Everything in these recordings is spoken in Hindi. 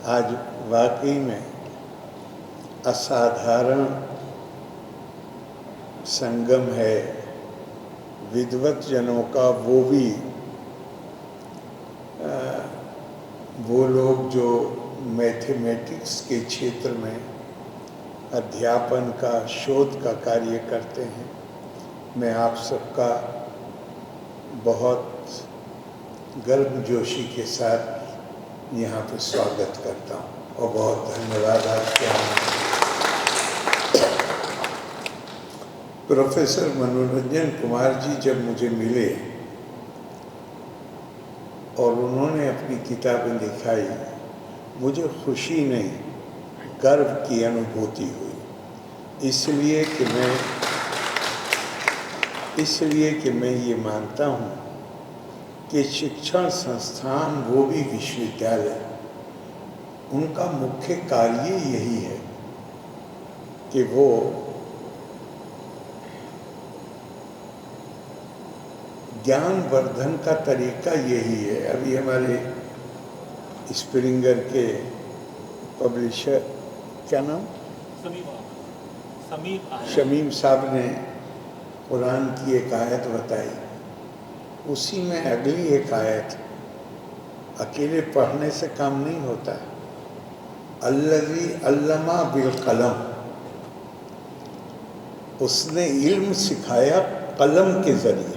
आज वाकई में असाधारण संगम है विद्वत जनों का, वो भी वो लोग जो मैथमेटिक्स के क्षेत्र में अध्यापन का, शोध का कार्य करते हैं। मैं आप सबका बहुत गर्मजोशी के साथ यहाँ पे स्वागत करता हूँ और बहुत धन्यवाद आपके आने। प्रोफेसर मनोरंजन कुमार जी जब मुझे मिले और उन्होंने अपनी किताबें दिखाई, मुझे खुशी नहीं, गर्व की अनुभूति हुई। इसलिए कि मैं ये मानता हूँ कि शिक्षण संस्थान, वो भी विश्वविद्यालय, उनका मुख्य कार्य यही है कि वो ज्ञान वर्धन का तरीका यही है। अभी हमारे स्प्रिंगर के पब्लिशर, क्या नाम, शमीम साहब ने कुरान की एक आयत बताई, उसी में अगली एक आयत, अकेले पढ़ने से काम नहीं होता। अल्लज़ी अल्लमा बिल कलम, उसने इल्म सिखाया कलम के ज़रिए।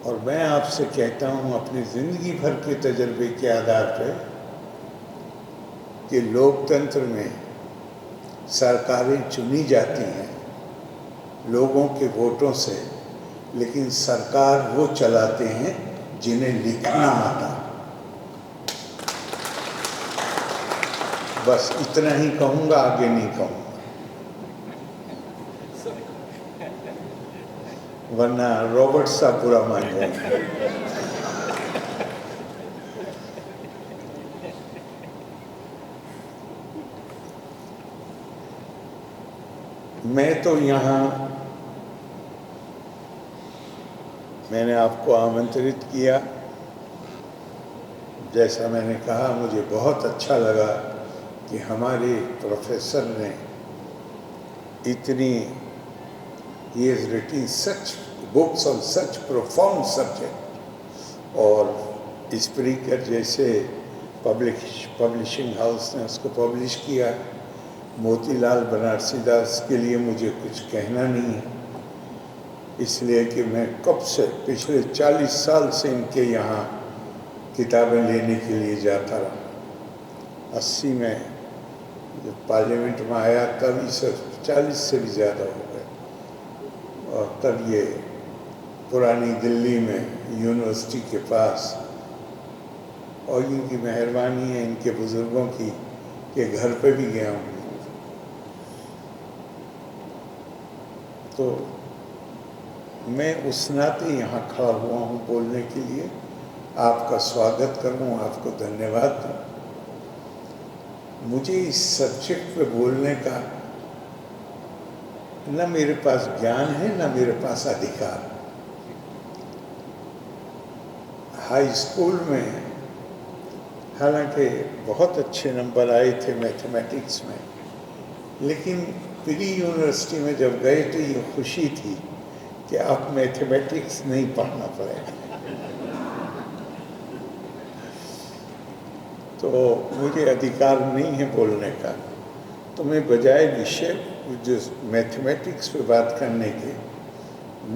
और मैं आपसे कहता हूँ अपनी ज़िंदगी भर के तजर्बे के आधार पर कि लोकतंत्र में सरकारें चुनी जाती हैं लोगों के वोटों से, लेकिन सरकार वो चलाते हैं जिन्हें लिखना आता। बस इतना ही कहूँगा, आगे नहीं कहूँगा, वरना रॉबर्ट साहब बुरा मान जाएंगे। मैं तो यहाँ, मैंने आपको आमंत्रित किया, जैसा मैंने कहा, मुझे बहुत अच्छा लगा कि हमारे प्रोफेसर ने इतनी, he has written such books on such profound subject, और स्प्रिंगर जैसे पब्लिशिंग हाउस ने उसको पब्लिश किया। मोतीलाल बनारसी दास के लिए मुझे कुछ कहना नहीं है, इसलिए कि मैं कब से, पिछले 40 साल से इनके यहाँ किताबें लेने के लिए जाता रहा। 80 में जब पार्लियामेंट में आया तब ही सब 40 से भी ज़्यादा हो गए, और तब ये पुरानी दिल्ली में यूनिवर्सिटी के पास, और इनकी मेहरबानी है, इनके बुज़ुर्गों की, के घर पे भी गया हूँ। तो मैं उस नाते यहाँ खड़ा हुआ हूँ बोलने के लिए, आपका स्वागत करूँ, आपको धन्यवाद दूँ। मुझे इस सब्जेक्ट पे बोलने का न मेरे पास ज्ञान है, न मेरे पास अधिकार। हाई स्कूल में हालांकि बहुत अच्छे नंबर आए थे मैथमेटिक्स में, लेकिन प्री यूनिवर्सिटी में जब गए तो ये खुशी थी कि अब मैथमेटिक्स नहीं पढ़ना पड़ेगा। तो मुझे अधिकार नहीं है बोलने का, तो मैं बजाय विषय जो मैथमेटिक्स पे बात करने के,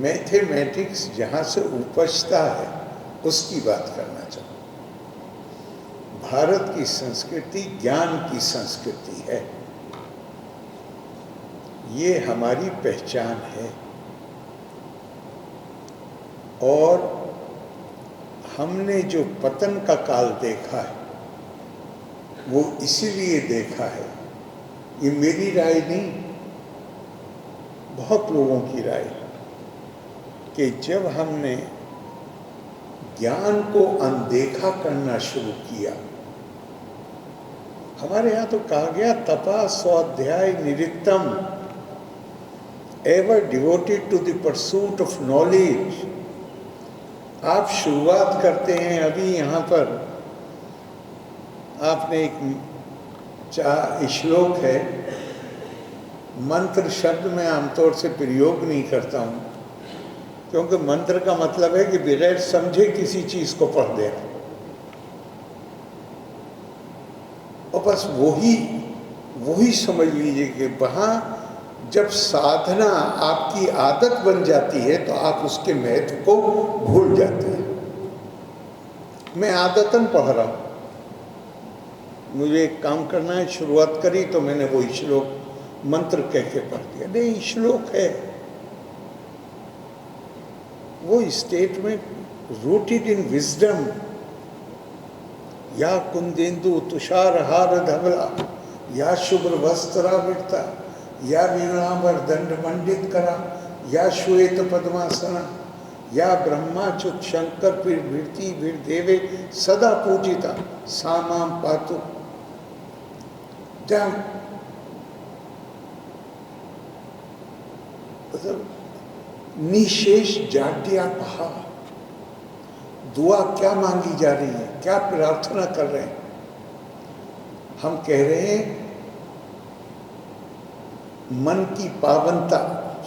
मैथमेटिक्स जहाँ से उपजता है उसकी बात करना चाहूँ। भारत की संस्कृति ज्ञान की संस्कृति है, ये हमारी पहचान है, और हमने जो पतन का काल देखा है वो इसीलिए देखा है, ये मेरी राय नहीं, बहुत लोगों की राय, कि जब हमने ज्ञान को अनदेखा करना शुरू किया, हमारे यहाँ तो कहा गया तपा स्वाध्याय निरितम, ever devoted to the pursuit of knowledge. आप शुरुआत करते हैं अभी यहाँ पर आपने एक श्लोक है, मंत्र शब्द मैं आमतौर से प्रयोग नहीं करता हूँ, क्योंकि मंत्र का मतलब है कि बगैर समझे किसी चीज को पढ़ देना, और बस वही समझ लीजिए कि वहाँ जब साधना आपकी आदत बन जाती है तो आप उसके महत्व को भूल जाते हैं। मैं आदतन पढ़ रहा हूँ, मुझे एक काम करना है, शुरुआत करी तो मैंने वो श्लोक मंत्र कह के पढ़ दिया। नहीं, श्लोक है, वो स्टेटमेंट रूटेड इन विजडम। या कुंदेंदु तुषार हार धवला, या शुभ्र वस्त्रावृता, या वीणांबर दंड मंडित करा, या श्वेत पद्मासना, या ब्रह्माच्युत शंकर भीर्ति भीर्देवे सदा पूजिता, सामाम पातु। जब निशेष जाड्या पहा, दुआ क्या मांगी जा रही है, क्या प्रार्थना कर रहे हैं? हम कह रहे हैं मन की पावनता,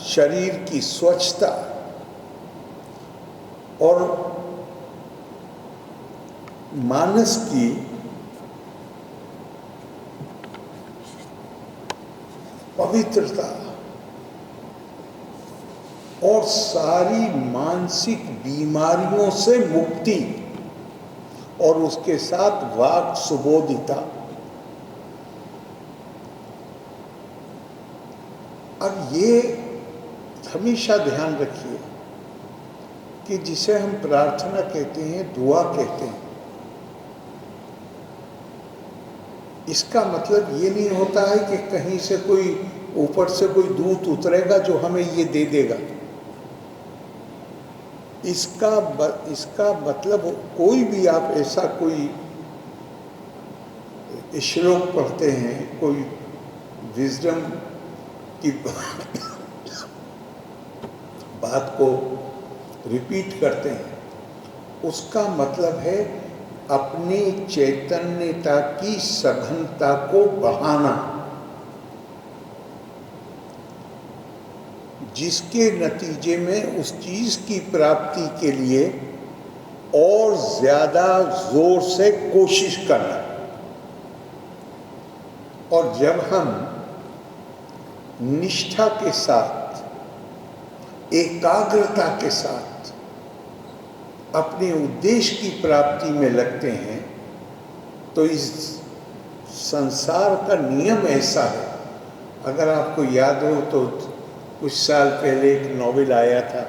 शरीर की स्वच्छता और मानस की पवित्रता और सारी मानसिक बीमारियों से मुक्ति, और उसके साथ वाक सुबोधिता। अब ये हमेशा ध्यान रखिए कि जिसे हम प्रार्थना कहते हैं, दुआ कहते हैं, इसका मतलब ये नहीं होता है कि कहीं से कोई ऊपर से कोई दूत उतरेगा जो हमें ये दे देगा। इसका मतलब कोई भी आप ऐसा कोई श्लोक पढ़ते हैं, कोई विजडम की बात को रिपीट करते हैं, उसका मतलब है अपने चैतन्यता की सघनता को बढ़ाना, जिसके नतीजे में उस चीज की प्राप्ति के लिए और ज्यादा जोर से कोशिश करना। और जब हम निष्ठा के साथ, एकाग्रता के साथ अपने उद्देश्य की प्राप्ति में लगते हैं, तो इस संसार का नियम ऐसा है। अगर आपको याद हो तो कुछ साल पहले एक नॉवेल आया था,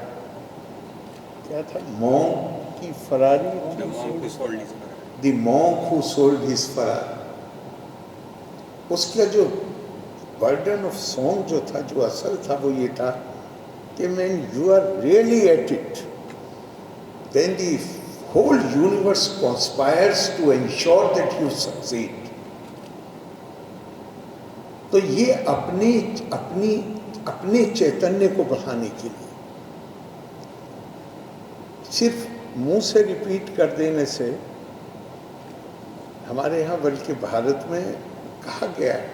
क्या था, मॉन्क की Ferrari, the monk who sold his Ferrari. उसका जो बर्डन ऑफ सॉन्ग जो था, जो असल था, वो ये था कि man you are really at it, then the whole universe conspires to ensure that you succeed. तो ये अपने चैतन्य को बढ़ाने के लिए सिर्फ मुंह से रिपीट कर देने से, हमारे यहाँ बल्कि भारत में कहा गया है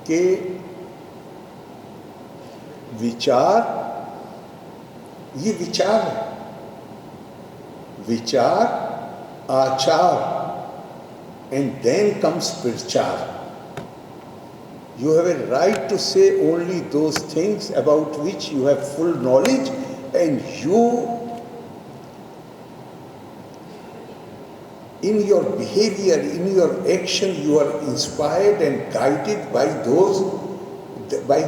कि विचार, ये विचार है, विचार, आचार, and then comes प्रचार। You have a right to say only those things about which you have full knowledge, and you, in your behavior, in your action, you are inspired and guided by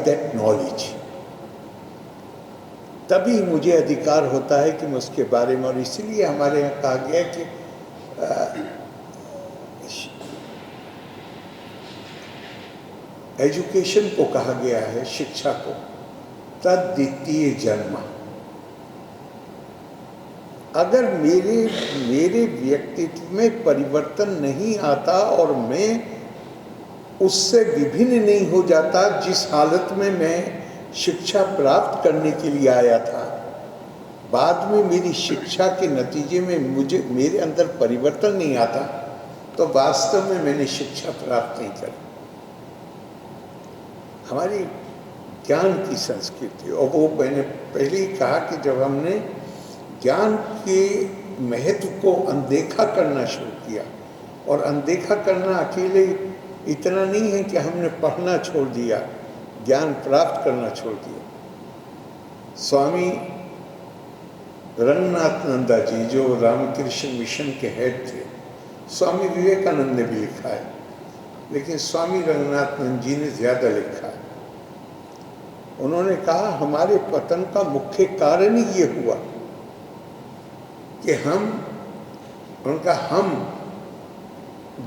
that knowledge। तभी मुझे अधिकार होता है कि मैं उसके बारे में, और इसीलिए हमारे यहाँ कहा गया कि एजुकेशन को कहा गया है, शिक्षा को, तद्वितीय जन्म। अगर मेरे व्यक्तित्व में परिवर्तन नहीं आता और मैं उससे विभिन्न नहीं हो जाता जिस हालत में मैं शिक्षा प्राप्त करने के लिए आया था, बाद में मेरी शिक्षा के नतीजे में मुझे मेरे अंदर परिवर्तन नहीं आता, तो वास्तव में मैंने शिक्षा प्राप्त नहीं करी। हमारी ज्ञान की संस्कृति, और वो मैंने पहले ही कहा कि जब हमने ज्ञान के महत्व को अनदेखा करना शुरू किया, और अनदेखा करना अकेले इतना नहीं है कि हमने पढ़ना छोड़ दिया, ज्ञान प्राप्त करना छोड़ दिया। स्वामी रंगनाथनंदा जी जो रामकृष्ण मिशन के हेड थे, स्वामी विवेकानंद ने भी लिखा है, लेकिन स्वामी रंगनाथनंद जी ने ज़्यादा लिखा है। उन्होंने कहा हमारे पतन का मुख्य कारण ही ये हुआ कि हम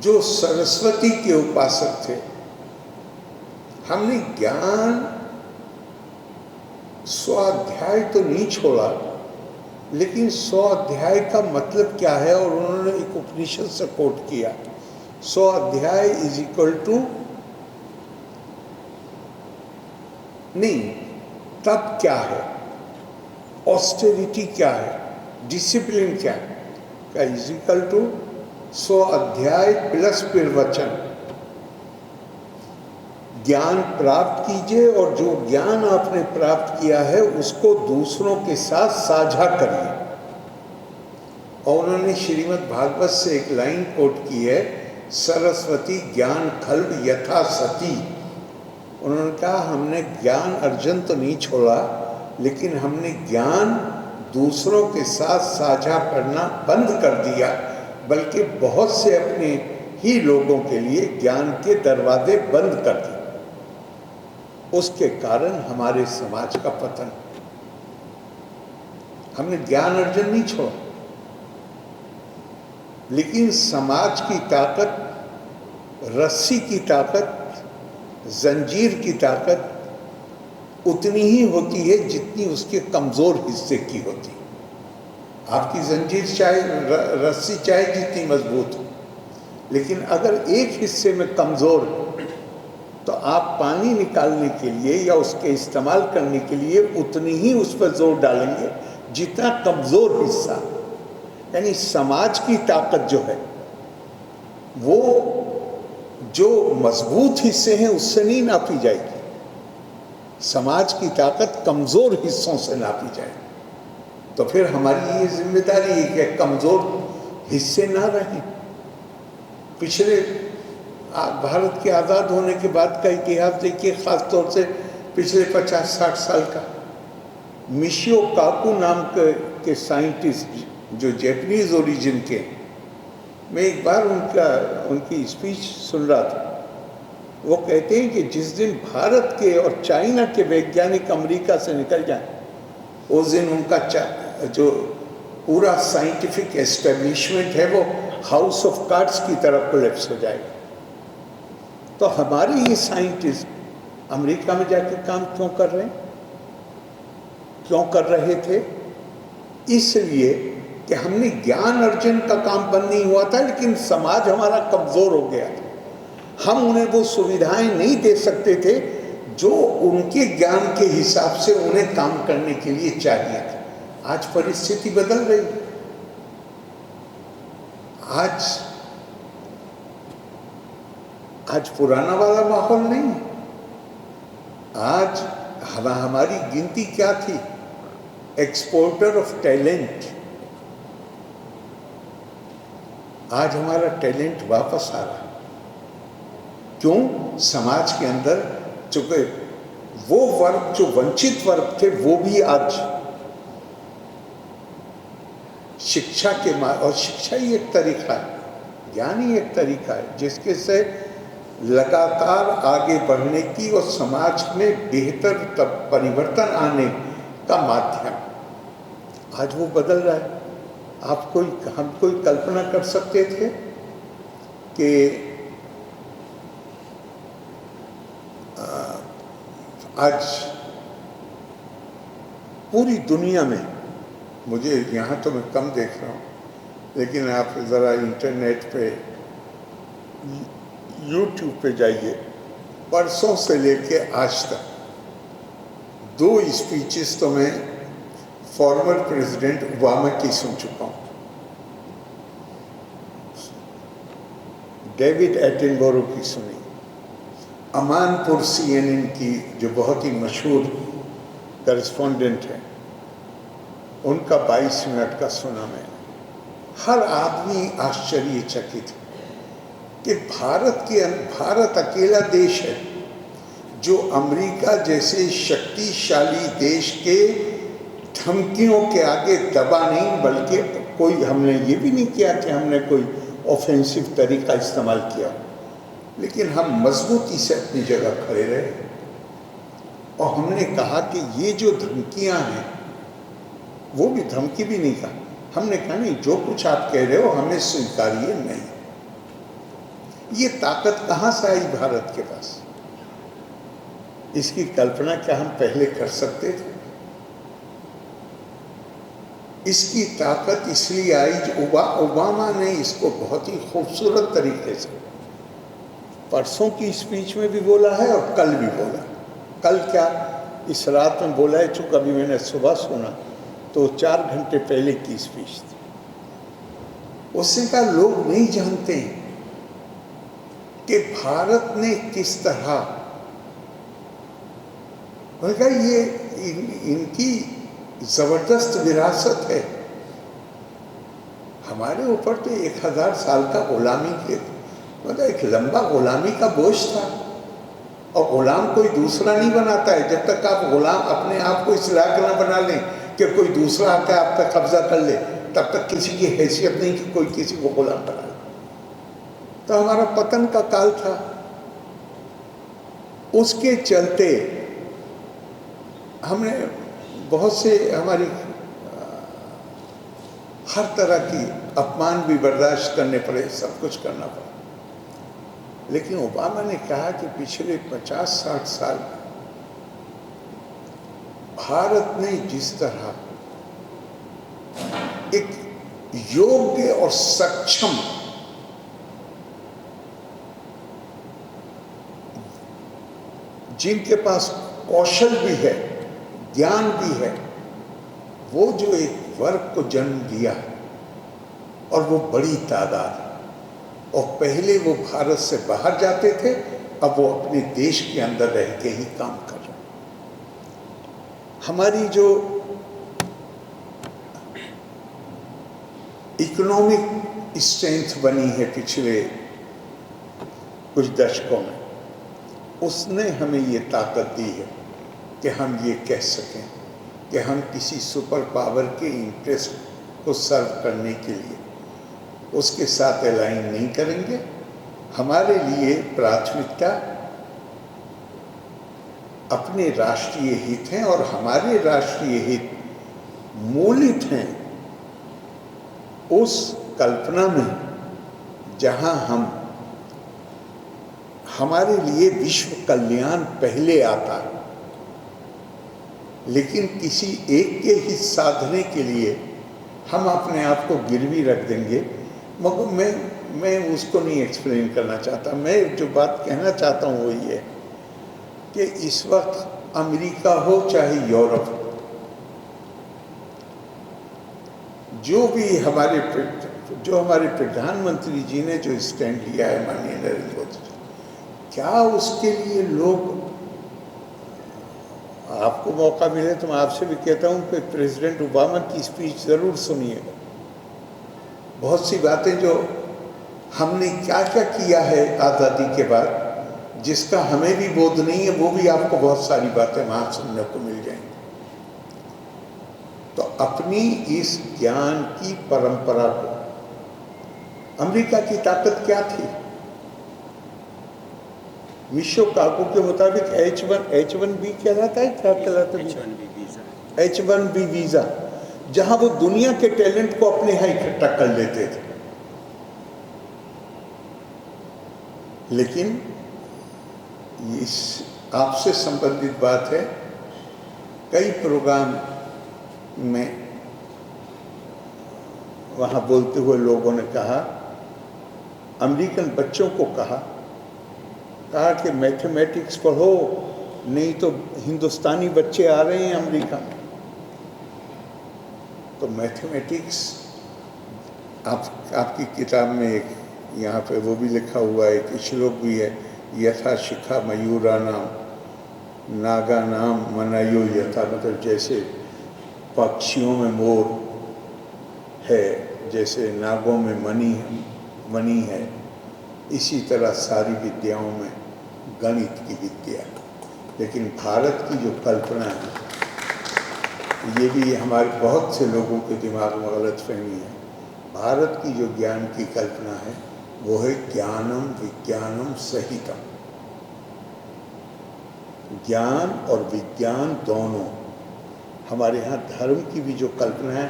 जो सरस्वती के उपासक थे, हमने ज्ञान स्वाध्याय तो नहीं छोड़ा, लेकिन स्वाध्याय का मतलब क्या है, और उन्होंने एक उपनिषद से कोट किया, स्वाध्याय इज इक्वल टू नहीं, तप क्या है, ऑस्टेरिटी क्या है, डिसिप्लिन क्या है, क्या इज इक्वल टू स्वाध्याय प्लस प्रवचन। ज्ञान प्राप्त कीजिए, और जो ज्ञान आपने प्राप्त किया है उसको दूसरों के साथ साझा करिए। और उन्होंने श्रीमद् भागवत से एक लाइन कोट की है, सरस्वती ज्ञान खल्व यथा सती। उन्होंने कहा हमने ज्ञान अर्जन तो नहीं छोड़ा, लेकिन हमने ज्ञान दूसरों के साथ साझा करना बंद कर दिया, बल्कि बहुत से अपने ही लोगों के लिए ज्ञान के दरवाजे बंद कर दिए। उसके कारण हमारे समाज का पतन। हमने ज्ञान अर्जन नहीं छोड़ा, लेकिन समाज की ताकत, रस्सी की ताकत, जंजीर की ताकत उतनी ही होती है जितनी उसके कमज़ोर हिस्से की होती। आपकी जंजीर चाहे रस्सी चाहे जितनी मजबूत हो, लेकिन अगर एक हिस्से में कमज़ोर हो तो आप पानी निकालने के लिए या उसके इस्तेमाल करने के लिए उतनी ही उस पर जोर डालेंगे जितना कमज़ोर हिस्सा। यानी समाज की ताकत जो है वो जो मजबूत हिस्से हैं उससे नहीं नापी जाएगी, समाज की ताकत कमज़ोर हिस्सों से नापी जाएगी। तो फिर हमारी ये जिम्मेदारी है कि कमज़ोर हिस्से ना रहें। पिछले भारत के आज़ाद होने के बाद का इतिहास देखिए, ख़ास तौर से पिछले 50-60 साल का। मिशियो काकू नाम के साइंटिस्ट जो जैपनीज़ ओरिजिन के, मैं एक बार उनकी स्पीच सुन रहा था। वो कहते हैं कि जिस दिन भारत के और चाइना के वैज्ञानिक अमेरिका से निकल जाएं, उस दिन उनका जो पूरा साइंटिफिक एस्टेब्लिशमेंट है वो हाउस ऑफ कार्ड्स की तरह कोलैप्स हो जाएगा। तो हमारे ये साइंटिस्ट अमेरिका में जाकर काम क्यों कर रहे हैं? क्यों कर रहे थे? इसलिए कि हमने ज्ञान अर्जन का काम बंद नहीं हुआ था, लेकिन समाज हमारा कमज़ोर हो गया था। हम उन्हें वो सुविधाएं नहीं दे सकते थे जो उनके ज्ञान के हिसाब से उन्हें काम करने के लिए चाहिए था। आज परिस्थिति बदल रही है। आज पुराना वाला माहौल नहीं है। आज हमारी गिनती क्या थी? Exporter of talent. आज हमारा टैलेंट वापस आ रहा है। क्यों? समाज के अंदर चूंकि वो वर्ग जो वंचित वर्ग थे वो भी आज शिक्षा के और शिक्षा ही एक तरीका है, ज्ञान ही एक तरीका है जिसके से लगातार आगे बढ़ने की और समाज में बेहतर परिवर्तन आने का माध्यम। आज वो बदल रहा है। हम कोई कल्पना कर सकते थे कि आज पूरी दुनिया में, मुझे यहाँ तो मैं कम देख रहा हूँ, लेकिन आप ज़रा इंटरनेट पे यूट्यूब पे जाइए, परसों से लेके आज तक 2 स्पीचेस तो मैं फॉर्मर प्रेसिडेंट ओबामा की सुन चुका हूँ, डेविड एटनबरो की सुनी, अमानपुर CNN की जो बहुत ही मशहूर करेस्पॉन्डेंट है उनका 22 मिनट का सुना मैंने। हर आदमी आश्चर्यचकित है कि भारत अकेला देश है जो अमेरिका जैसे शक्तिशाली देश के धमकियों के आगे दबा नहीं, बल्कि कोई हमने ये भी नहीं किया कि हमने कोई ऑफेंसिव तरीका इस्तेमाल किया, लेकिन हम मजबूती से अपनी जगह खड़े रहे और हमने कहा कि ये जो धमकियां हैं, वो भी धमकी भी नहीं कहा, हमने कहा नहीं, जो कुछ आप कह रहे हो हमें स्वीकारिए नहीं। ये ताकत कहाँ से आई भारत के पास? इसकी कल्पना क्या हम पहले कर सकते थे? इसकी ताकत इसलिए आई जो ओबामा ने इसको बहुत ही खूबसूरत तरीके से परसों की स्पीच में भी बोला है और कल भी बोला। कल क्या, इस रात में बोला है, चूँकि अभी मैंने सुबह सुना तो 4 घंटे पहले की स्पीच थी। उससे का लोग नहीं जानते कि भारत ने किस तरह, उनका ये इनकी जबरदस्त विरासत है। हमारे ऊपर तो 1000 साल का गुलामी के, मतलब एक लंबा गुलामी का बोझ था, और गुलाम कोई दूसरा नहीं बनाता है। जब तक आप गुलाम अपने आप को इस लायक न बना लें कि कोई दूसरा आकर आप तक कब्जा कर ले, तब तक किसी की हैसियत नहीं कि कोई किसी को गुलाम बना ले। तो हमारा पतन का काल था, उसके चलते हमने बहुत से हमारी हर तरह की अपमान भी बर्दाश्त करने पड़े, सब कुछ करना पड़ा। लेकिन ओबामा ने कहा कि पिछले 50-60 साल में भारत ने जिस तरह एक योग्य और सक्षम जिनके पास कौशल भी है, ज्ञान भी है, वो जो एक वर्ग को जन्म दिया, और वो बड़ी तादाद, और पहले वो भारत से बाहर जाते थे, अब वो अपने देश के अंदर रह के ही काम कर रहे हैं। हमारी जो इकोनॉमिक स्ट्रेंथ बनी है पिछले कुछ दशकों में, उसने हमें ये ताकत दी है कि हम ये कह सकें कि हम किसी सुपर पावर के इंटरेस्ट को सर्व करने के लिए उसके साथ अलाइन नहीं करेंगे। हमारे लिए प्राथमिकता अपने राष्ट्रीय हित हैं, और हमारे राष्ट्रीय हित मूलित हैं उस कल्पना में जहां हमारे लिए विश्व कल्याण पहले आता है, लेकिन किसी एक के हित साधने के लिए हम अपने आप को गिरवी रख देंगे। मगर मैं उसको नहीं एक्सप्लेन करना चाहता। मैं जो बात कहना चाहता हूँ वो ये कि इस वक्त अमेरिका हो चाहे यूरोप हो, जो हमारे प्रधानमंत्री जी ने जो स्टैंड लिया है माननीय नरेंद्र मोदी जी, क्या उसके लिए लोग, आपको मौका मिले तो मैं आपसे भी कहता हूँ कि प्रेसिडेंट ओबामा की स्पीच ज़रूर सुनिएगा। बहुत सी बातें जो हमने क्या क्या किया है आज़ादी के बाद, जिसका हमें भी बोध नहीं है, वो भी आपको बहुत सारी बातें वहाँ सुनने को मिल जाएंगी। तो अपनी इस ज्ञान की परंपरा को, अमेरिका की ताकत क्या थी? विश्व काको के मुताबिक H1B कहलाता है, क्या कहलाता है? H1B वीज़ा, जहां वो दुनिया के टैलेंट को अपने यहाँ इकट्ठा कर लेते थे। लेकिन इस आपसे संबंधित बात है, कई प्रोग्राम में वहाँ बोलते हुए लोगों ने कहा, अमेरिकन बच्चों को कहा कि मैथमेटिक्स पढ़ो, नहीं तो हिंदुस्तानी बच्चे आ रहे हैं अमेरिका में। तो मैथमेटिक्स आपकी किताब में एक यहाँ पे वो भी लिखा हुआ है, एक श्लोक भी है, यथा शिखा मयूरा नाम नागा नाम मनायो यथा, मतलब जैसे पक्षियों में मोर है, जैसे नागों में मणि है, इसी तरह सारी विद्याओं में गणित की विद्या। लेकिन भारत की जो कल्पना है, ये भी हमारे बहुत से लोगों के दिमाग में गलतफहमी है। भारत की जो ज्ञान की कल्पना है वो है ज्ञानम विज्ञानम सहितम। ज्ञान और विज्ञान दोनों। हमारे यहाँ धर्म की भी जो कल्पना है,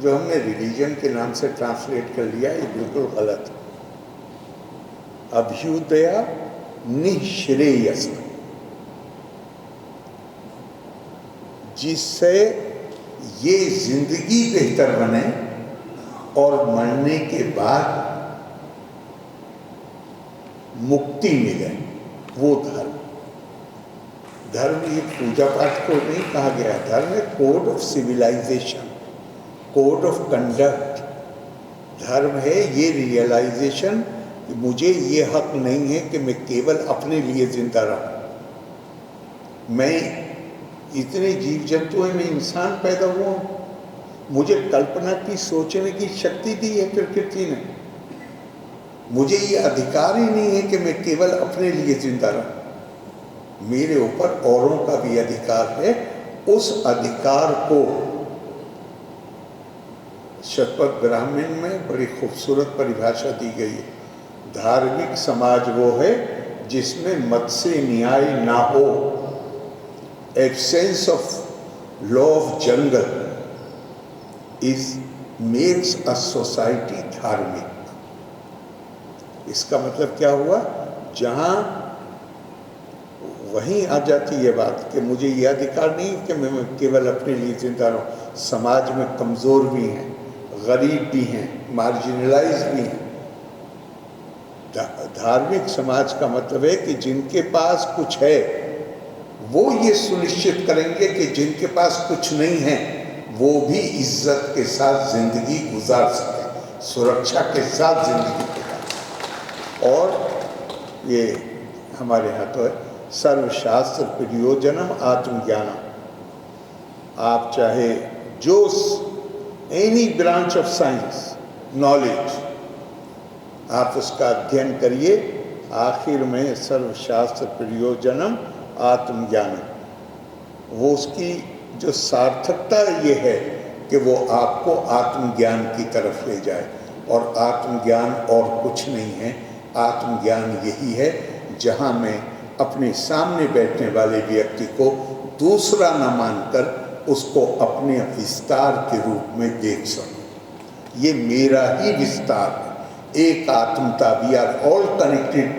जो हमने रिलीजन के नाम से ट्रांसलेट कर लिया, ये बिल्कुल गलत है। अभ्युदया निःश्रेयस, जिससे ये जिंदगी बेहतर बने और मरने के बाद मुक्ति मिले, वो धर्म। धर्म ये पूजा पाठ को नहीं कहा गया, धर्म है code of civilisation, code of conduct. धर्म है ये रियलाइजेशन कि मुझे ये हक नहीं है कि मैं केवल अपने लिए जिंदा रहूं। मैं इतने जीव जंतु हैं, मैं इंसान पैदा हुआ हूं, मुझे कल्पना की सोचने की शक्ति दी है प्रकृति ने। मुझे ये अधिकार ही नहीं है कि मैं केवल अपने लिए जिंदा रहूं। मेरे ऊपर औरों का भी अधिकार है। उस अधिकार को शतपथ ब्राह्मण में बड़ी खूबसूरत परिभाषा दी गई है। धार्मिक समाज वो है जिसमें मत से न्याय ना हो। Absence of law of jungle is makes a society धार्मिक। इसका मतलब क्या हुआ, जहां वहीं आ जाती है बात कि मुझे ये अधिकार नहीं कि मैं केवल अपने लिए जिंदा रहूं। समाज में कमज़ोर भी हैं, गरीब भी हैं, मार्जिनलाइज भी हैं। धार्मिक समाज का मतलब है कि जिनके पास कुछ है वो ये सुनिश्चित करेंगे कि जिनके पास कुछ नहीं है वो भी इज्जत के साथ जिंदगी गुजार सके, सुरक्षा के साथ जिंदगी गुजार। और ये हमारे यहाँ तो है सर्वशास्त्र प्रयोजनम आत्मज्ञानम। आप चाहे जो any branch of science knowledge आप उसका अध्ययन करिए, आखिर में सर्वशास्त्र प्रयोजनम आत्मज्ञानम। वो उसकी जो सार्थकता ये है कि वो आपको आत्मज्ञान की तरफ ले जाए। और आत्मज्ञान और कुछ नहीं है, आत्मज्ञान यही है जहाँ मैं अपने सामने बैठने वाले व्यक्ति को दूसरा न मानकर उसको अपने विस्तार के रूप में देख सकूं। ये मेरा ही विस्तार है, एक आत्मता। We are all connected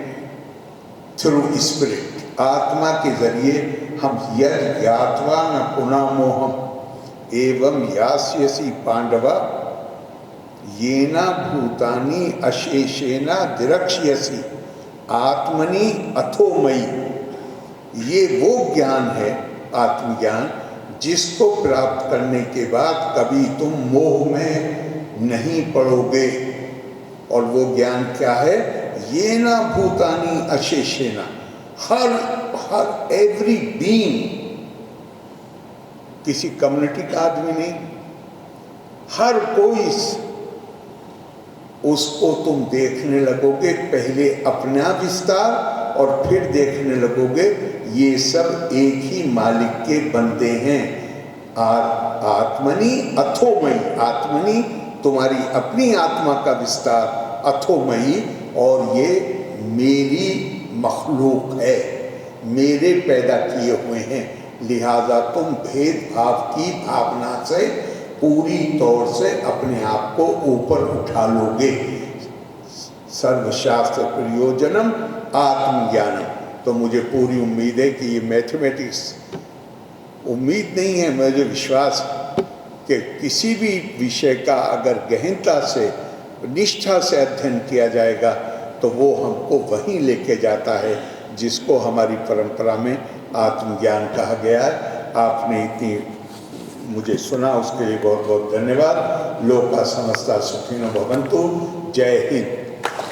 through spirit. आत्मा के जरिए हम यद ज्ञात्वा न पुनः मोहम एवं यास्यसि पांडवा येना भूतानि अशेषेना दिरक्ष्यसि आत्मनि अथोमयी। ये वो ज्ञान है, आत्मज्ञान, जिसको प्राप्त करने के बाद कभी तुम मोह में नहीं पड़ोगे। और वो ज्ञान क्या है, ये ना भूतानी अशेषेना, हर एवरी बीइंग, किसी कम्युनिटी का आदमी नहीं, हर कोई उसको तुम देखने लगोगे, पहले अपना विस्तार और फिर देखने लगोगे ये सब एक ही मालिक के बंदे हैं। आत्मनि अथोमयी, आत्मनि तुम्हारी अपनी आत्मा का विस्तार, अथोमयी, और ये मेरी मखलूक है, मेरे पैदा किए हुए हैं। लिहाजा तुम भेदभाव की भावना से पूरी तौर से अपने आप को ऊपर उठा लोगे। सर्वशास्त्र प्रयोजनम आत्मज्ञानम। तो मुझे पूरी उम्मीद है कि ये मैथमेटिक्स, उम्मीद नहीं है, मुझे विश्वास है कि किसी भी विषय का अगर गहनता से, निष्ठा से अध्ययन किया जाएगा तो वो हमको वहीं लेके जाता है जिसको हमारी परंपरा में आत्मज्ञान कहा गया है। आपने इतनी मुझे सुना, उसके लिए बहुत बहुत धन्यवाद। लोका समस्ता सुखिनो भवन्तु। जय हिंद।